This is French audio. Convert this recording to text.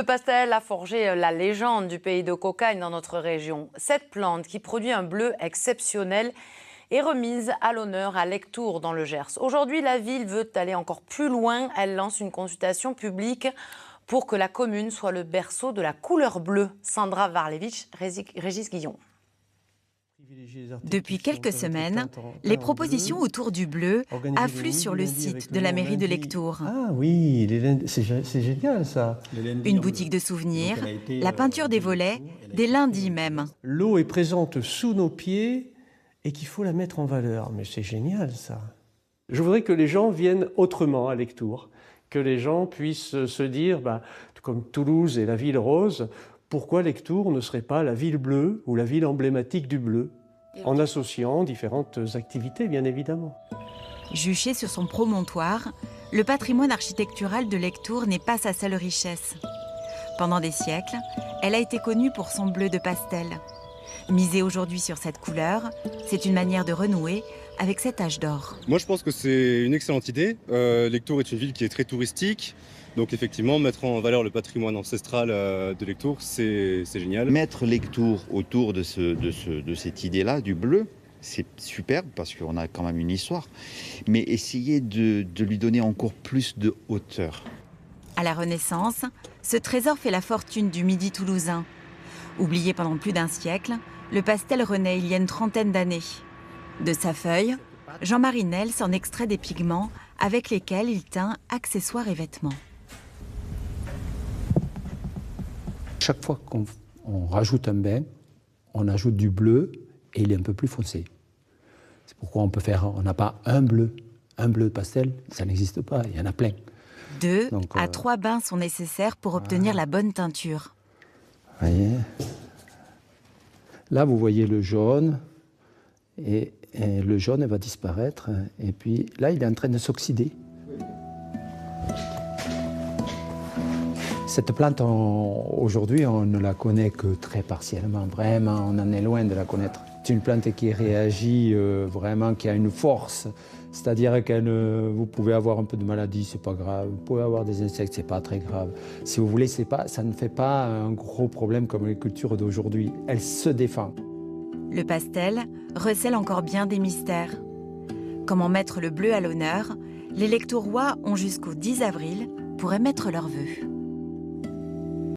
Le pastel a forgé la légende du pays de Cocagne dans notre région. Cette plante, qui produit un bleu exceptionnel, est remise à l'honneur à Lectoure dans le Gers. Aujourd'hui, la ville veut aller encore plus loin. Elle lance une consultation publique pour que la commune soit le berceau de la couleur bleue. Sandra Varlevich, Régis Guillon. Depuis quelques semaines, les propositions autour du bleu affluent sur le site de la mairie de Lectoure. Ah oui, c'est génial ça. Une boutique de souvenirs, la peinture des volets, des lundis même. L'eau est présente sous nos pieds et qu'il faut la mettre en valeur. Mais c'est génial ça. Je voudrais que les gens viennent autrement à Lectoure, que les gens puissent se dire, comme Toulouse est la ville rose, pourquoi Lectoure ne serait pas la ville bleue ou la ville emblématique du bleu, en associant différentes activités, bien évidemment. Juché sur son promontoire, le patrimoine architectural de Lectoure n'est pas sa seule richesse. Pendant des siècles, elle a été connue pour son bleu de pastel. Miser aujourd'hui sur cette couleur, c'est une manière de renouer avec cet âge d'or. Moi, je pense que c'est une excellente idée. Lectoure est une ville qui est très touristique. Donc effectivement, mettre en valeur le patrimoine ancestral de Lectoure, c'est génial. Mettre Lectoure autour de cette idée-là, du bleu, c'est superbe parce qu'on a quand même une histoire. Mais essayer de lui donner encore plus de hauteur. À la Renaissance, ce trésor fait la fortune du Midi toulousain. Oublié pendant plus d'un siècle, le pastel renaît il y a une trentaine d'années. De sa feuille, Jean-Marie Nels en extrait des pigments avec lesquels il teint accessoires et vêtements. Chaque fois qu'on rajoute un bain, on ajoute du bleu et il est un peu plus foncé. C'est pourquoi on n'a pas un bleu pastel, ça n'existe pas, il y en a plein. 2 à 3 bains sont nécessaires pour obtenir la bonne teinture. Voyez. Là, vous voyez le jaune, et le jaune va disparaître, et puis là, il est en train de s'oxyder. Cette plante, aujourd'hui, on ne la connaît que très partiellement, vraiment, on en est loin de la connaître. C'est une plante qui réagit vraiment, qui a une force, c'est-à-dire que vous pouvez avoir un peu de maladie, c'est pas grave, vous pouvez avoir des insectes, c'est pas très grave. Si vous voulez, ça ne fait pas un gros problème comme les cultures d'aujourd'hui, elle se défend. Le pastel recèle encore bien des mystères. Comment mettre le bleu à l'honneur? Les Lectourois ont jusqu'au 10 avril pour émettre leurs vœux.